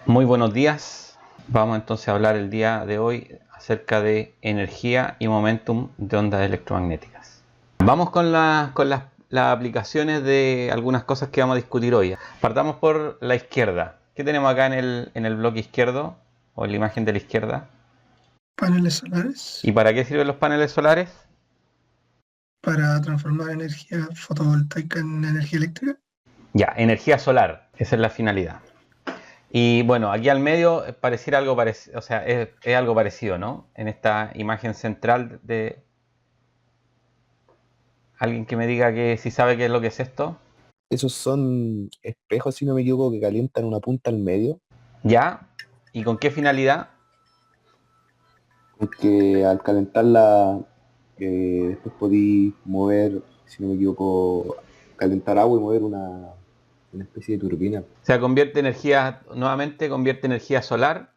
Muy buenos días. Vamos entonces a hablar el día de hoy acerca de energía y momentum de ondas electromagnéticas. Vamos con las aplicaciones de algunas cosas que vamos a discutir hoy. Partamos por la izquierda. ¿Qué tenemos acá en el bloque izquierdo o en la imagen de la izquierda? Paneles solares. ¿Y para qué sirven los paneles solares? Para transformar energía fotovoltaica en energía eléctrica. Ya, energía solar. Esa es la finalidad. Y bueno, aquí al medio pareciera algo parecido, o sea, es algo parecido, ¿no? En esta imagen central de... ¿Alguien que me diga que si sabe qué es lo que es esto? Esos son espejos, si no me equivoco, que calientan una punta al medio, ¿Ya? ¿Y con qué finalidad? porque al calentarla después podí mover, si no me equivoco, calentar agua y mover una especie de turbina. O sea, convierte energía, nuevamente convierte energía solar,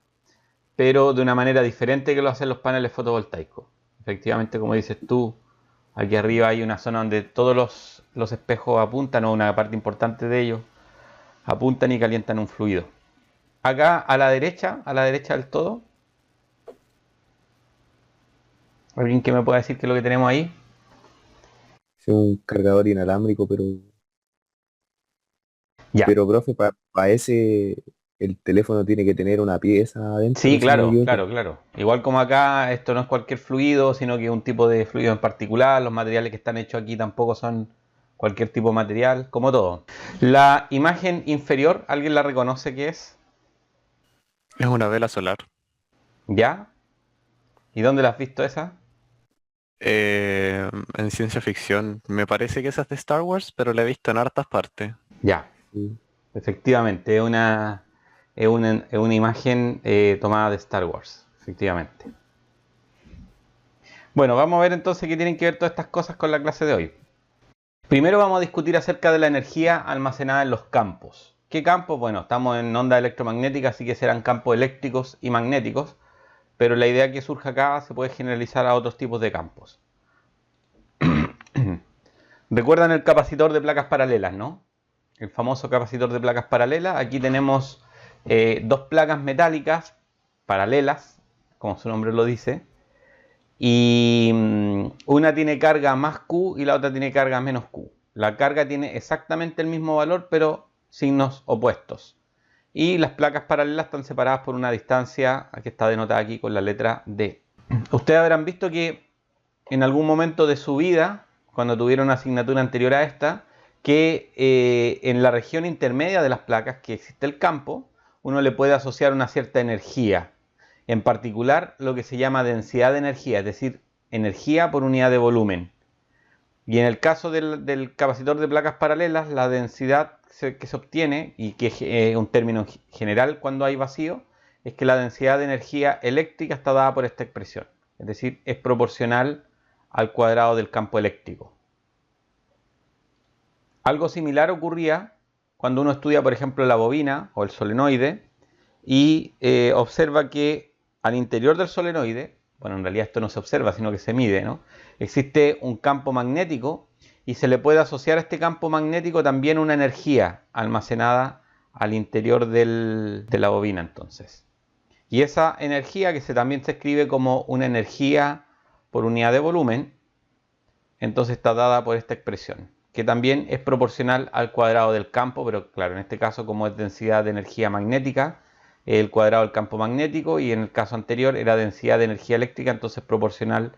pero de una manera diferente que lo hacen los paneles fotovoltaicos. Efectivamente, como dices tú, aquí arriba hay una zona donde todos los espejos apuntan, o una parte importante de ellos, apuntan y calientan un fluido. Acá a la derecha del todo, ¿alguien que me pueda decir qué es lo que tenemos ahí? Es un cargador inalámbrico, Ya. pero profe, para ese el teléfono tiene que tener una pieza adentro, Sí, si no me claro, equivoco. claro, claro. Igual como acá, esto no es cualquier fluido, sino que es un tipo de fluido en particular. Los materiales que están hechos aquí tampoco son cualquier tipo de material, como todo. La imagen inferior, ¿alguien la reconoce qué es? Es una vela solar. ¿Ya? ¿Y dónde la has visto esa? En ciencia ficción. Me parece que esa es de Star Wars, pero la he visto en hartas partes. Ya, Sí. efectivamente, es una imagen tomada de Star Wars, efectivamente. Bueno, vamos a ver entonces qué tienen que ver todas estas cosas con la clase de hoy. Primero vamos a discutir acerca de la energía almacenada en los campos. ¿Qué campos? Bueno, estamos en onda electromagnética, así que serán campos eléctricos y magnéticos, pero la idea que surge acá se puede generalizar a otros tipos de campos. ¿Recuerdan el capacitor de placas paralelas, no? El famoso capacitor de placas paralelas. Aquí tenemos dos placas metálicas paralelas, como su nombre lo dice, y una tiene carga más Q y la otra tiene carga menos Q. La carga tiene exactamente el mismo valor, pero signos opuestos. Y las placas paralelas están separadas por una distancia que está denotada aquí con la letra D. Ustedes habrán visto que en algún momento de su vida, cuando tuvieron una asignatura anterior a esta, que en la región intermedia de las placas, que existe el campo, uno le puede asociar una cierta energía. En particular, lo que se llama densidad de energía, es decir, energía por unidad de volumen. Y en el caso del capacitor de placas paralelas, la densidad que se obtiene, y que es un término general cuando hay vacío, es que la densidad de energía eléctrica está dada por esta expresión. Es decir, es proporcional al cuadrado del campo eléctrico. Algo similar ocurría cuando uno estudia, por ejemplo, la bobina o el solenoide y observa que al interior del solenoide, bueno, en realidad esto no se observa, sino que se mide, ¿no? Existe un campo magnético y se le puede asociar a este campo magnético también una energía almacenada al interior de la bobina, entonces. Y esa energía, que también se escribe como una energía por unidad de volumen, entonces está dada por esta expresión, que también es proporcional al cuadrado del campo, pero claro, en este caso, como es densidad de energía magnética, el cuadrado del campo magnético, y en el caso anterior era densidad de energía eléctrica, entonces proporcional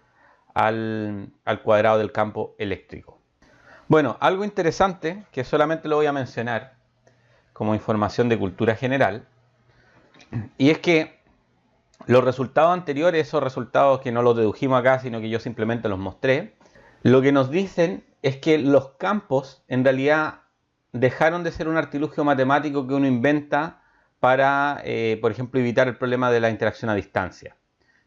al cuadrado del campo eléctrico. Bueno, algo interesante, que solamente lo voy a mencionar como información de cultura general, y es que los resultados anteriores, esos resultados que no los dedujimos acá, sino que yo simplemente los mostré, lo que nos dicen es que los campos en realidad dejaron de ser un artilugio matemático que uno inventa para, por ejemplo, evitar el problema de la interacción a distancia,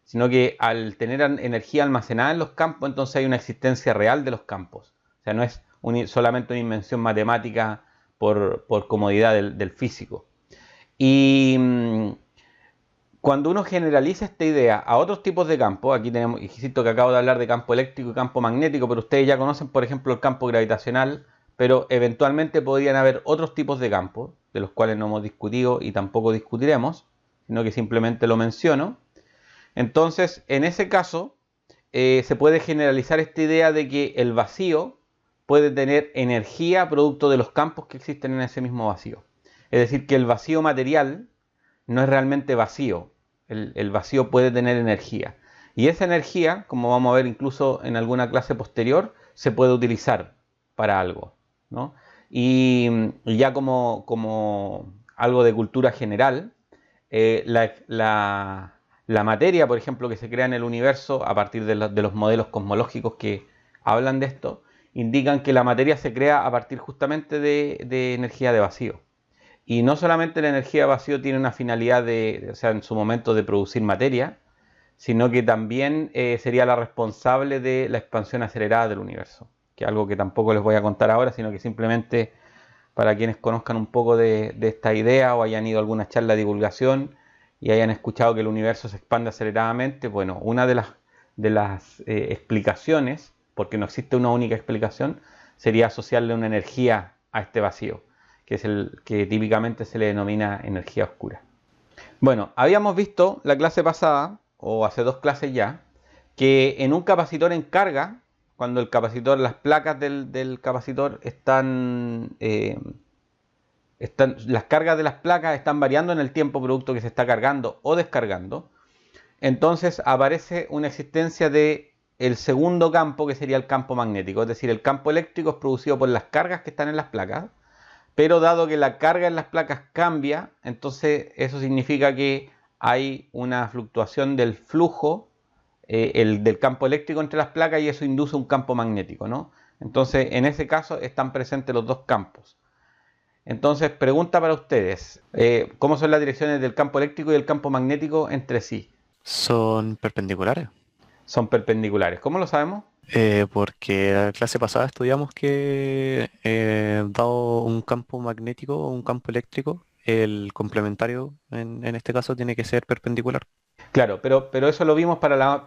sino que al tener energía almacenada en los campos, entonces hay una existencia real de los campos. O sea, no es solamente una invención matemática por comodidad del físico. Y cuando uno generaliza esta idea a otros tipos de campos, aquí tenemos, insisto que acabo de hablar de campo eléctrico y campo magnético, pero ustedes ya conocen, por ejemplo, el campo gravitacional, pero eventualmente podrían haber otros tipos de campos, de los cuales no hemos discutido y tampoco discutiremos, sino que simplemente lo menciono. Entonces, en ese caso, se puede generalizar esta idea de que el vacío puede tener energía producto de los campos que existen en ese mismo vacío. Es decir, que el vacío material no es realmente vacío. El vacío puede tener energía. Y esa energía, como vamos a ver incluso en alguna clase posterior, se puede utilizar para algo, ¿no? Y ya como algo de cultura general, la materia, por ejemplo, que se crea en el universo a partir de los modelos cosmológicos que hablan de esto, indican que la materia se crea a partir justamente de energía de vacío. Y no solamente la energía de vacío tiene una finalidad o sea, en su momento de producir materia, sino que también sería la responsable de la expansión acelerada del universo, que es algo que tampoco les voy a contar ahora, sino que simplemente para quienes conozcan un poco de esta idea o hayan ido a alguna charla de divulgación y hayan escuchado que el universo se expande aceleradamente, bueno, una de las explicaciones, porque no existe una única explicación, sería asociarle una energía a este vacío, que es el que típicamente se le denomina energía oscura. Bueno, habíamos visto la clase pasada, o hace 2 clases ya, que en un capacitor en carga, cuando el capacitor, las placas del capacitor las cargas de las placas están variando en el tiempo producto que se está cargando o descargando, entonces aparece una existencia de el segundo campo, que sería el campo magnético, es decir, el campo eléctrico es producido por las cargas que están en las placas, pero dado que la carga en las placas cambia, entonces eso significa que hay una fluctuación del flujo del campo eléctrico entre las placas y eso induce un campo magnético, ¿no? Entonces, en ese caso están presentes los dos campos. Entonces, pregunta para ustedes, ¿cómo son las direcciones del campo eléctrico y el campo magnético entre sí? Son perpendiculares. Son perpendiculares. ¿Cómo lo sabemos? Porque la clase pasada estudiamos que dado un campo magnético o un campo eléctrico, el complementario en este caso tiene que ser perpendicular. Claro, pero eso lo vimos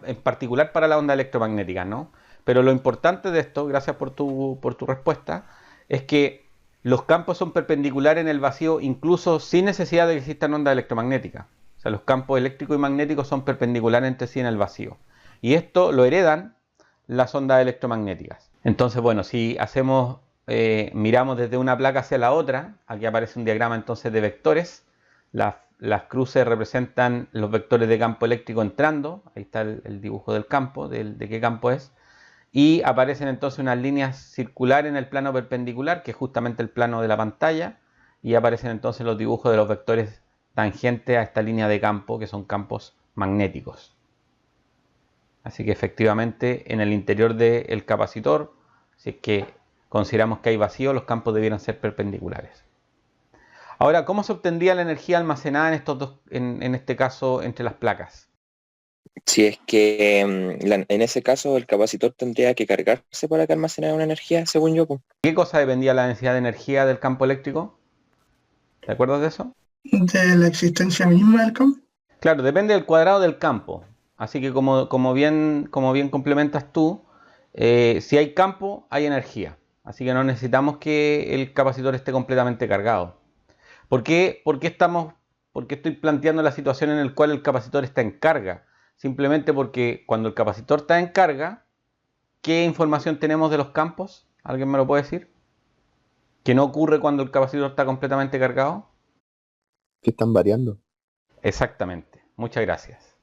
en particular para la onda electromagnética, ¿no? Pero lo importante de esto, gracias por tu respuesta, es que los campos son perpendiculares en el vacío incluso sin necesidad de que existan ondas electromagnéticas. O sea, los campos eléctricos y magnéticos son perpendiculares entre sí en el vacío. Y esto lo heredan las ondas electromagnéticas. Entonces, bueno, si miramos desde una placa hacia la otra, aquí aparece un diagrama entonces de vectores. Las cruces representan los vectores de campo eléctrico entrando, ahí está el dibujo del campo, de qué campo es, y aparecen entonces unas líneas circulares en el plano perpendicular, que es justamente el plano de la pantalla, y aparecen entonces los dibujos de los vectores tangentes a esta línea de campo, que son campos magnéticos. Así que efectivamente en el interior del capacitor, si es que consideramos que hay vacío, los campos debieran ser perpendiculares. Ahora, ¿cómo se obtendría la energía almacenada en este caso, entre las placas? Si es que en ese caso el capacitor tendría que cargarse para que almacenara una energía, según yo. Po. ¿Qué cosa dependía la densidad de energía del campo eléctrico? ¿Te acuerdas de eso? De la existencia misma del campo. Claro, depende del cuadrado del campo. Así que como bien complementas tú, si hay campo, hay energía. Así que no necesitamos que el capacitor esté completamente cargado. ¿Por qué estoy planteando la situación en la cual el capacitor está en carga? Simplemente porque cuando el capacitor está en carga, ¿qué información tenemos de los campos? ¿Alguien me lo puede decir? ¿Que no ocurre cuando el capacitor está completamente cargado? Que están variando. Exactamente, muchas gracias.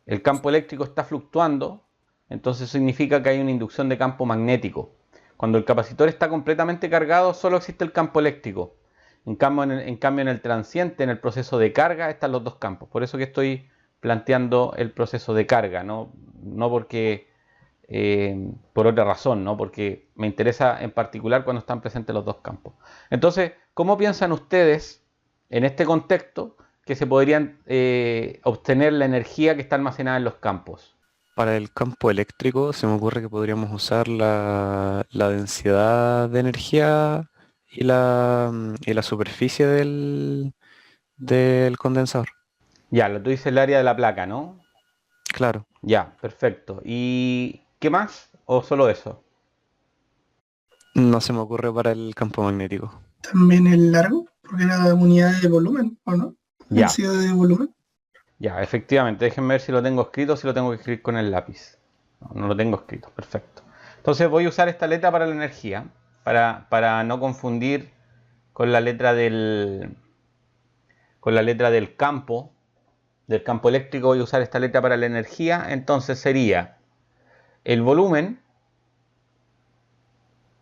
El campo eléctrico está fluctuando, entonces significa que hay una inducción de campo magnético. Cuando el capacitor está completamente cargado, solo existe el campo eléctrico. En cambio, en el transiente, en el proceso de carga, están los dos campos. Por eso que estoy planteando el proceso de carga, no porque por otra razón, no porque me interesa en particular cuando están presentes los dos campos. Entonces, ¿cómo piensan ustedes en este contexto que se podrían obtener la energía que está almacenada en los campos? Para el campo eléctrico se me ocurre que podríamos usar la densidad de energía y la superficie del condensador. Ya, lo tú dices el área de la placa, ¿no? Claro. Ya, perfecto. ¿Y qué más? ¿O solo eso? No se me ocurre para el campo magnético. También el largo, porque era unidad de volumen, ¿o no? Ya, Densidad de volumen. ya, efectivamente. Déjenme ver si lo tengo escrito o si lo tengo que escribir con el lápiz. No, no lo tengo escrito, perfecto. Entonces voy a usar esta letra para la energía, para no confundir con la letra del campo eléctrico. Voy a usar esta letra para la energía. Entonces sería el volumen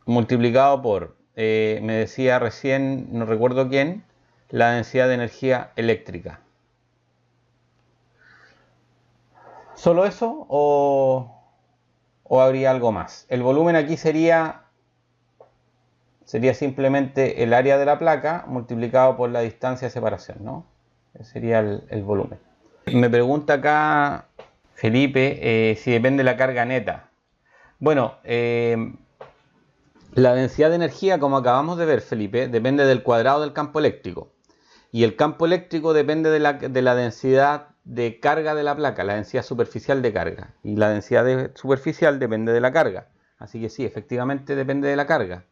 multiplicado por, me decía recién, no recuerdo quién, la densidad de energía eléctrica. ¿Solo eso o habría algo más? El volumen aquí sería simplemente el área de la placa multiplicado por la distancia de separación, ¿no? Ese sería el volumen. Me pregunta acá Felipe si depende de la carga neta. Bueno, la densidad de energía, como acabamos de ver, Felipe, depende del cuadrado del campo eléctrico. Y el campo eléctrico depende de la densidad de carga de la placa, la densidad superficial de carga. Y la densidad superficial depende de la carga. Así que sí, efectivamente depende de la carga.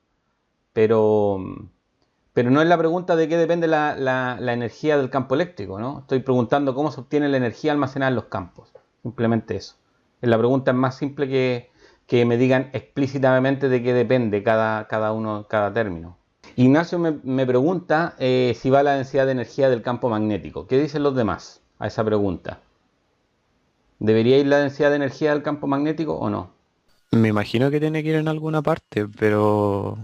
Pero no es la pregunta de qué depende la energía del campo eléctrico, ¿no? Estoy preguntando cómo se obtiene la energía almacenada en los campos. Simplemente eso. La pregunta es más simple que me digan explícitamente de qué depende cada término. Ignacio me pregunta si va la densidad de energía del campo magnético. ¿Qué dicen los demás a esa pregunta? ¿Debería ir la densidad de energía del campo magnético o no? Me imagino que tiene que ir en alguna parte, pero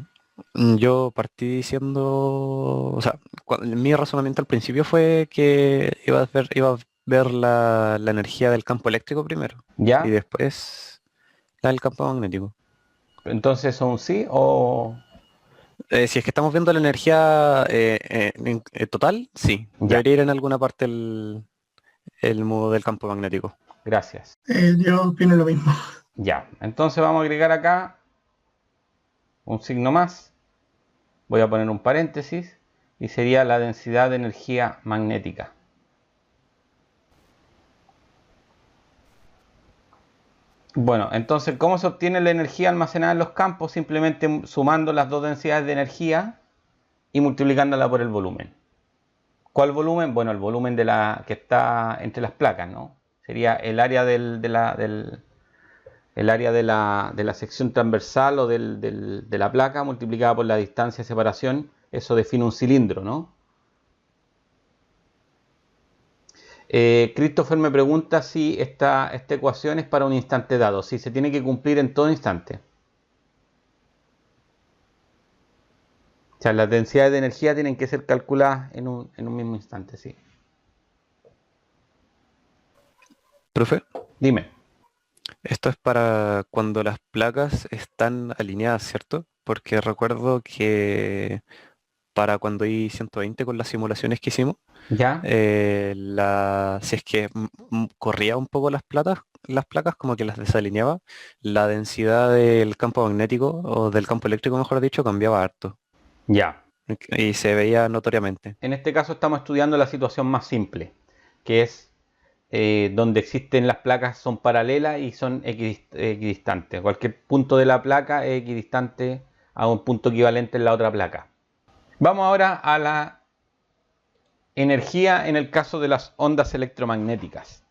yo partí diciendo, o sea, mi razonamiento al principio fue que iba a ver la energía del campo eléctrico primero y ¿Ya? después la del campo magnético. Entonces, ¿son sí o...? Si es que estamos viendo la energía total, sí, Ya, debería ir en alguna parte el modo del campo magnético. gracias. Yo opino lo mismo. Ya, entonces vamos a agregar acá un signo más. Voy a poner un paréntesis y sería la densidad de energía magnética. Bueno, entonces, ¿cómo se obtiene la energía almacenada en los campos? Simplemente sumando las dos densidades de energía y multiplicándola por el volumen. ¿Cuál volumen? Bueno, el volumen que está entre las placas, ¿no? Sería el área el área de la sección transversal o de la placa multiplicada por la distancia de separación. Eso define un cilindro, ¿no? Christopher me pregunta si esta ecuación es para un instante dado, si se tiene que cumplir en todo instante. O sea, las densidades de energía tienen que ser calculadas en un mismo instante, sí. Profe, Dime. esto es para cuando las placas están alineadas, ¿cierto? Porque recuerdo que para cuando I-120 con las simulaciones que hicimos, ¿Ya? si es que corría un poco las placas como que las desalineaba, la densidad del campo magnético o del campo eléctrico, mejor dicho, cambiaba harto Ya. y se veía notoriamente. En este caso estamos estudiando la situación más simple, que es donde existen las placas son paralelas y son equidistantes. Cualquier punto de la placa es equidistante a un punto equivalente en la otra placa. Vamos ahora a la energía en el caso de las ondas electromagnéticas,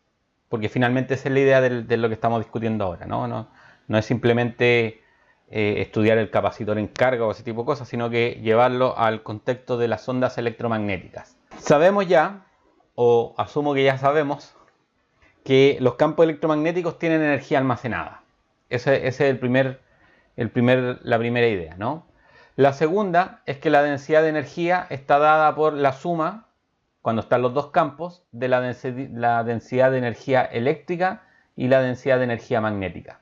porque finalmente esa es la idea de lo que estamos discutiendo ahora, ¿no? No es simplemente estudiar el capacitor en carga o ese tipo de cosas, sino que llevarlo al contexto de las ondas electromagnéticas. Sabemos ya, o asumo que ya sabemos, que los campos electromagnéticos tienen energía almacenada. Esa es la primera idea, ¿no? La segunda es que la densidad de energía está dada por la suma, cuando están los dos campos, de la densidad de energía eléctrica y la densidad de energía magnética.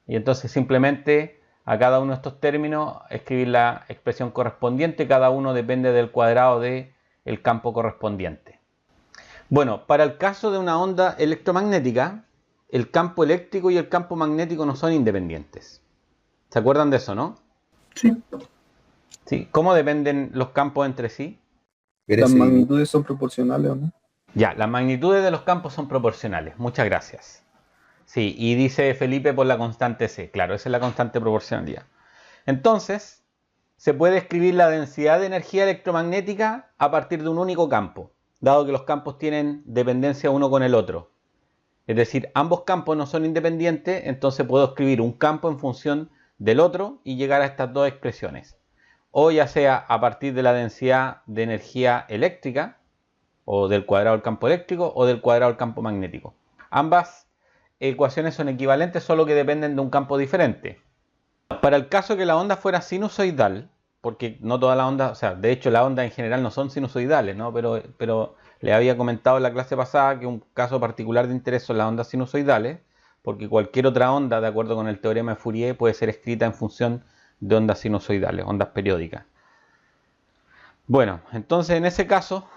Y entonces simplemente a cada uno de estos términos escribir la expresión correspondiente, cada uno depende del cuadrado del campo correspondiente. Bueno, para el caso de una onda electromagnética, el campo eléctrico y el campo magnético no son independientes. ¿Se acuerdan de eso, no? Sí. ¿Sí? ¿Cómo dependen los campos entre sí? ¿Las magnitudes son proporcionales o no? Ya, las magnitudes de los campos son proporcionales. Muchas gracias. Sí, y dice Felipe por la constante C. Claro, esa es la constante proporcionalidad. Entonces, se puede escribir la densidad de energía electromagnética a partir de un único campo, dado que los campos tienen dependencia uno con el otro. Es decir, ambos campos no son independientes, entonces puedo escribir un campo en función del otro y llegar a estas dos expresiones. O ya sea a partir de la densidad de energía eléctrica, o del cuadrado del campo eléctrico, o del cuadrado del campo magnético. Ambas ecuaciones son equivalentes, solo que dependen de un campo diferente. Para el caso que la onda fuera sinusoidal, porque no todas las ondas, o sea, de hecho las ondas en general no son sinusoidales, ¿no? Pero le había comentado en la clase pasada que un caso particular de interés son las ondas sinusoidales, porque cualquier otra onda, de acuerdo con el teorema de Fourier, puede ser escrita en función de ondas sinusoidales, ondas periódicas. Bueno, entonces en ese caso,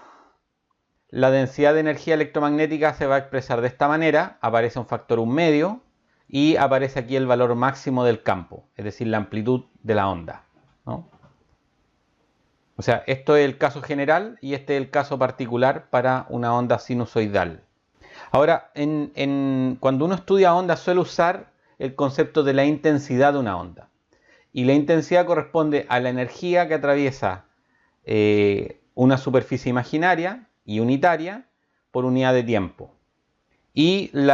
la densidad de energía electromagnética se va a expresar de esta manera, aparece un factor 1 medio y aparece aquí el valor máximo del campo, es decir, la amplitud de la onda, ¿no? O sea, esto es el caso general y este es el caso particular para una onda sinusoidal. Ahora, cuando uno estudia ondas suele usar el concepto de la intensidad de una onda. Y la intensidad corresponde a la energía que atraviesa una superficie imaginaria y unitaria por unidad de tiempo. Y el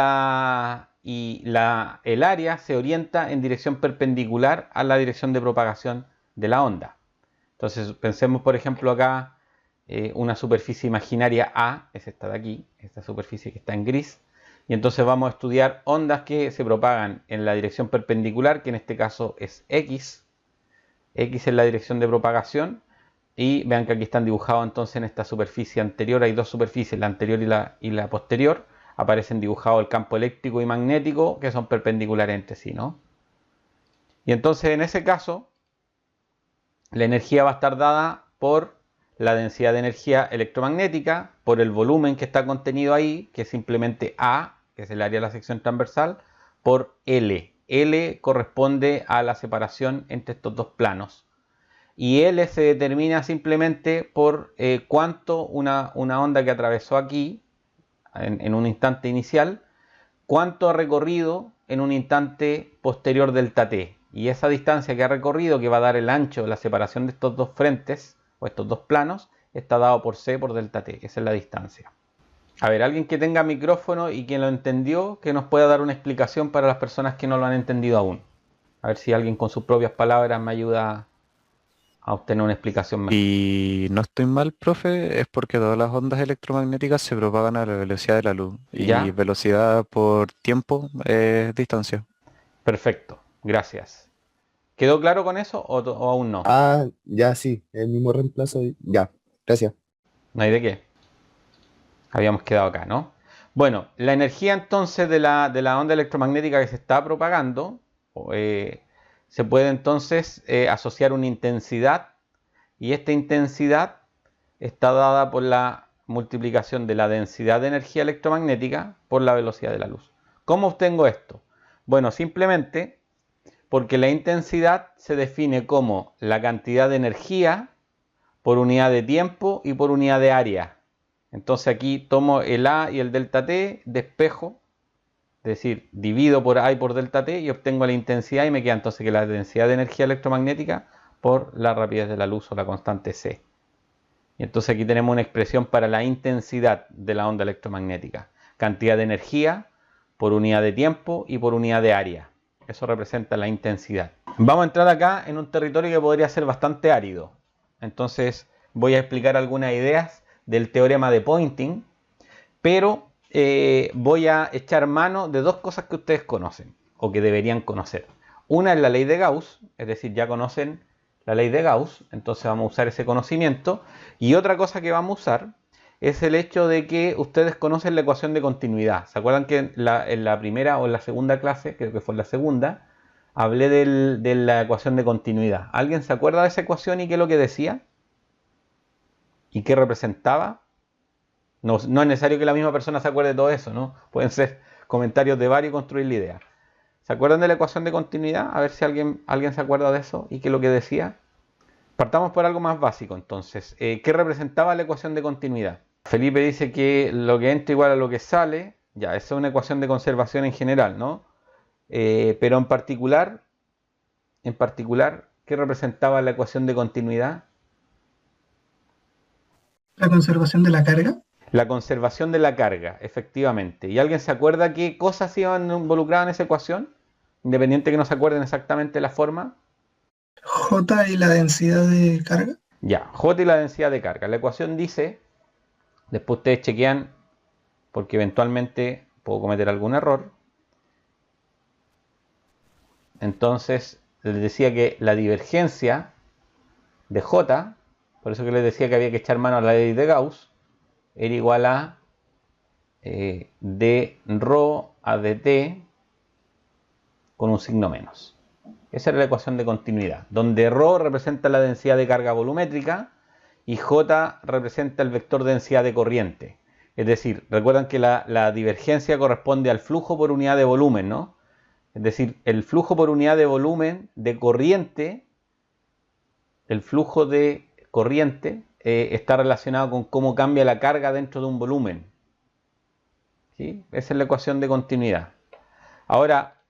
área se orienta en dirección perpendicular a la dirección de propagación de la onda. Entonces pensemos por ejemplo acá una superficie imaginaria A, es esta de aquí, esta superficie que está en gris, y entonces vamos a estudiar ondas que se propagan en la dirección perpendicular, que en este caso es X. X es la dirección de propagación, y vean que aquí están dibujados entonces en esta superficie anterior, hay dos superficies, la anterior y la posterior, aparecen dibujados el campo eléctrico y magnético que son perpendiculares entre sí, ¿no? Y entonces en ese caso, la energía va a estar dada por la densidad de energía electromagnética, por el volumen que está contenido ahí, que es simplemente A, que es el área de la sección transversal, por L. L corresponde a la separación entre estos dos planos. Y L se determina simplemente por cuánto una onda que atravesó aquí, en un instante inicial, cuánto ha recorrido en un instante posterior delta t. Y esa distancia que ha recorrido, que va a dar el ancho de la separación de estos dos frentes, o estos dos planos, está dado por c por delta t. Esa es la distancia. A ver, alguien que tenga micrófono y quien lo entendió, que nos pueda dar una explicación para las personas que no lo han entendido aún. A ver si alguien con sus propias palabras me ayuda a obtener una explicación mejor. Y no estoy mal, profe, es porque todas las ondas electromagnéticas se propagan a la velocidad de la luz. ¿Ya? Y velocidad por tiempo es distancia. Perfecto, gracias. ¿Quedó claro con eso o aún no? Ah, ya sí, el mismo reemplazo. Ya, gracias. No hay de qué. Habíamos quedado acá, ¿no? Bueno, la energía entonces de la onda electromagnética que se está propagando se puede entonces asociar una intensidad, y esta intensidad está dada por la multiplicación de la densidad de energía electromagnética por la velocidad de la luz. ¿Cómo obtengo esto? Bueno, simplemente porque la intensidad se define como la cantidad de energía por unidad de tiempo y por unidad de área. Entonces aquí tomo el A y el delta T, despejo, es decir, divido por A y por delta T y obtengo la intensidad, y me queda entonces que la densidad de energía electromagnética por la rapidez de la luz o la constante C. Y entonces aquí tenemos una expresión para la intensidad de la onda electromagnética. Cantidad de energía por unidad de tiempo y por unidad de área. Eso representa la intensidad. Vamos a entrar acá en un territorio que podría ser bastante árido. Entonces voy a explicar algunas ideas del teorema de Poynting, pero voy a echar mano de dos cosas que ustedes conocen o que deberían conocer. Una es la ley de Gauss, es decir, ya conocen la ley de Gauss, entonces vamos a usar ese conocimiento. Y otra cosa que vamos a usar es el hecho de que ustedes conocen la ecuación de continuidad. ¿Se acuerdan que en la primera o en la segunda clase, creo que fue en la segunda, hablé de la ecuación de continuidad? ¿Alguien se acuerda de esa ecuación y qué es lo que decía? ¿Y qué representaba? No es necesario que la misma persona se acuerde de todo eso, ¿no? Pueden ser comentarios de varios y construir la idea. ¿Se acuerdan de la ecuación de continuidad? A ver si alguien se acuerda de eso y qué es lo que decía. Partamos por algo más básico entonces. ¿Qué representaba la ecuación de continuidad? Felipe dice que lo que entra igual a lo que sale. Ya, esa es una ecuación de conservación en general, ¿no? Pero en particular, ¿qué representaba la ecuación de continuidad? La conservación de la carga. La conservación de la carga, efectivamente. ¿Y alguien se acuerda qué cosas iban involucradas en esa ecuación? Independiente que no se acuerden exactamente la forma. J y la densidad de carga. Ya, J y la densidad de carga. La ecuación dice, después ustedes chequean, porque eventualmente puedo cometer algún error. Entonces, les decía que la divergencia de J, por eso que les decía que había que echar mano a la ley de Gauss, era igual a d rho a dt con un signo menos. Esa era la ecuación de continuidad, donde ρ representa la densidad de carga volumétrica y J representa el vector de densidad de corriente. Es decir, recuerdan que la divergencia corresponde al flujo por unidad de volumen, ¿no? Es decir, el flujo por unidad de volumen de corriente, el flujo de corriente está relacionado con cómo cambia la carga dentro de un volumen. ¿Sí? Esa es la ecuación de continuidad. Ahora,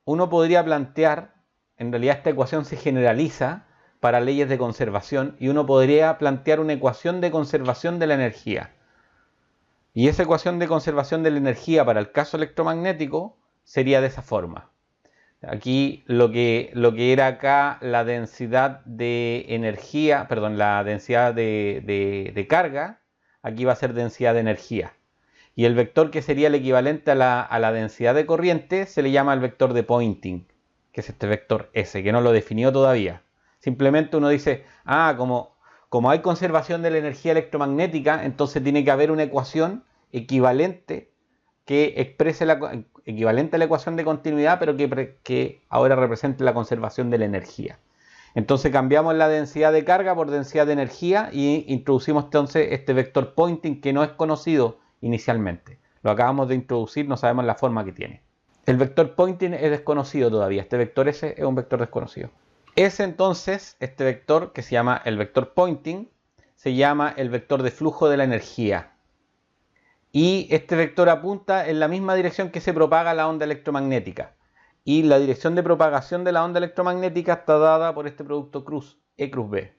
uno podría plantear, en realidad esta ecuación se generaliza para leyes de conservación y uno podría plantear una ecuación de conservación de la energía. Y esa ecuación de conservación de la energía para el caso electromagnético sería de esa forma. Aquí lo que era acá la densidad de energía, perdón, la densidad de carga, aquí va a ser densidad de energía. Y el vector que sería el equivalente a la densidad de corriente se le llama el vector de Poynting, que es este vector S, que no lo definió todavía. Simplemente uno dice, como hay conservación de la energía electromagnética, entonces tiene que haber una ecuación equivalente que exprese equivalente a la ecuación de continuidad, pero que ahora represente la conservación de la energía. Entonces cambiamos la densidad de carga por densidad de energía y introducimos entonces este vector Poynting que no es conocido inicialmente. Lo acabamos de introducir, no sabemos la forma que tiene. El vector Poynting es desconocido todavía. Este vector S es un vector desconocido. Ese entonces, este vector que se llama el vector Poynting, se llama el vector de flujo de la energía. Y este vector apunta en la misma dirección que se propaga la onda electromagnética. Y la dirección de propagación de la onda electromagnética está dada por este producto cruz, E cruz B.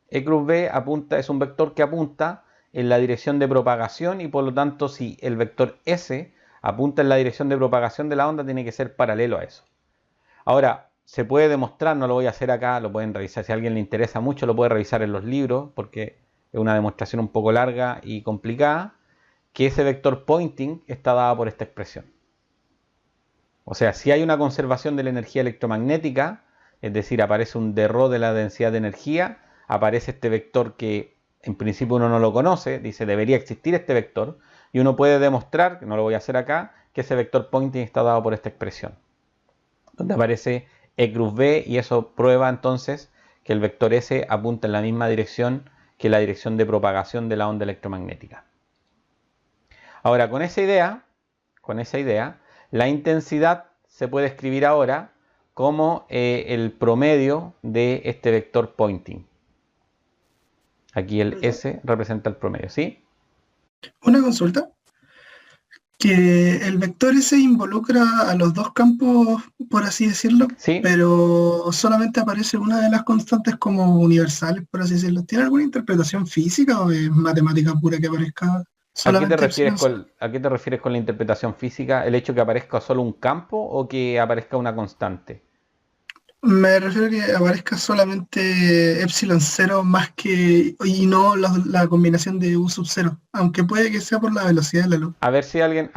E cruz B es un vector que apunta en la dirección de propagación y por lo tanto si el vector S apunta en la dirección de propagación de la onda tiene que ser paralelo a eso. Ahora, se puede demostrar, no lo voy a hacer acá, lo pueden revisar, si a alguien le interesa mucho lo puede revisar en los libros porque es una demostración un poco larga y complicada, que ese vector Poynting está dado por esta expresión. O sea, si hay una conservación de la energía electromagnética, es decir, aparece un d-ρ de la densidad de energía, aparece este vector que en principio uno no lo conoce, dice debería existir este vector, y uno puede demostrar, que no lo voy a hacer acá, que ese vector Poynting está dado por esta expresión, donde aparece E cruz B, y eso prueba entonces que el vector S apunta en la misma dirección que la dirección de propagación de la onda electromagnética. Ahora, con esa idea, la intensidad se puede escribir ahora como el promedio de este vector Poynting. Aquí el S representa el promedio, ¿sí? Una consulta. Que el vector S involucra a los dos campos, por así decirlo, Sí. pero solamente aparece una de las constantes como universales, por así decirlo. ¿Tiene alguna interpretación física o es matemática pura que aparezca solamente ¿A qué te refieres con la interpretación física? ¿El hecho que aparezca solo un campo o que aparezca una constante? Me refiero a que aparezca solamente epsilon 0 más que, y no la combinación de U sub 0, aunque puede que sea por la velocidad de la luz. A ver si alguien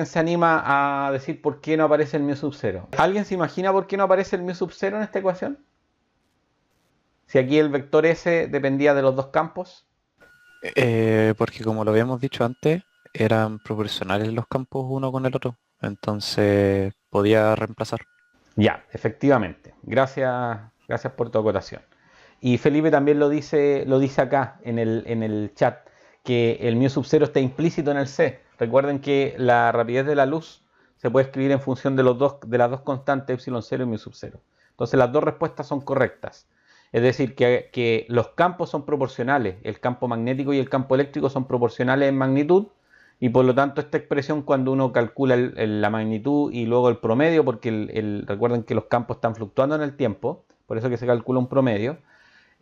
se anima a decir por qué no aparece el mu sub 0. ¿Alguien se imagina por qué no aparece el mu sub 0 en esta ecuación? Si aquí el vector S dependía de los dos campos. Porque como lo habíamos dicho antes, eran proporcionales los campos uno con el otro. Entonces podía reemplazar. Ya, efectivamente. Gracias por tu acotación. Y Felipe también lo dice acá en el chat, que el mu sub 0 está implícito en el C. Recuerden que la rapidez de la luz se puede escribir en función de las dos constantes, epsilon 0 y mu sub 0. Entonces las dos respuestas son correctas. Es decir, que los campos son proporcionales, el campo magnético y el campo eléctrico son proporcionales en magnitud, y por lo tanto esta expresión, cuando uno calcula la magnitud y luego el promedio, porque recuerden que los campos están fluctuando en el tiempo, por eso que se calcula un promedio,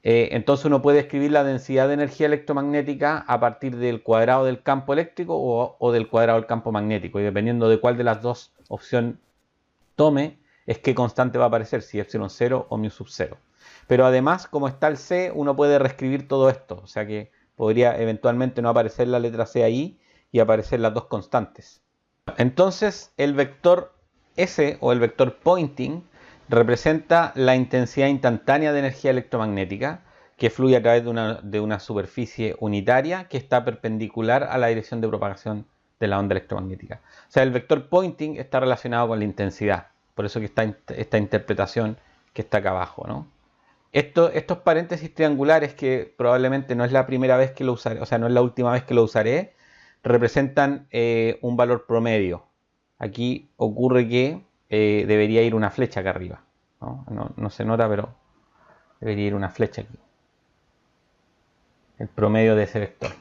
entonces uno puede escribir la densidad de energía electromagnética a partir del cuadrado del campo eléctrico o del cuadrado del campo magnético, y dependiendo de cuál de las dos opciones tome, es qué constante va a aparecer, si epsilon 0 o mu sub 0. Pero además, como está el C, uno puede reescribir todo esto, o sea que podría eventualmente no aparecer la letra C ahí y aparecer las dos constantes. Entonces, el vector S o el vector Poynting representa la intensidad instantánea de energía electromagnética que fluye a través de una superficie unitaria que está perpendicular a la dirección de propagación de la onda electromagnética. O sea, el vector Poynting está relacionado con la intensidad, por eso que está esta interpretación que está acá abajo, ¿no? Estos paréntesis triangulares, que probablemente no es la primera vez que lo usaré, o sea, no es la última vez que lo usaré, representan un valor promedio. Aquí ocurre que debería ir una flecha acá arriba, ¿no? No se nota, pero debería ir una flecha aquí. El promedio de ese vector.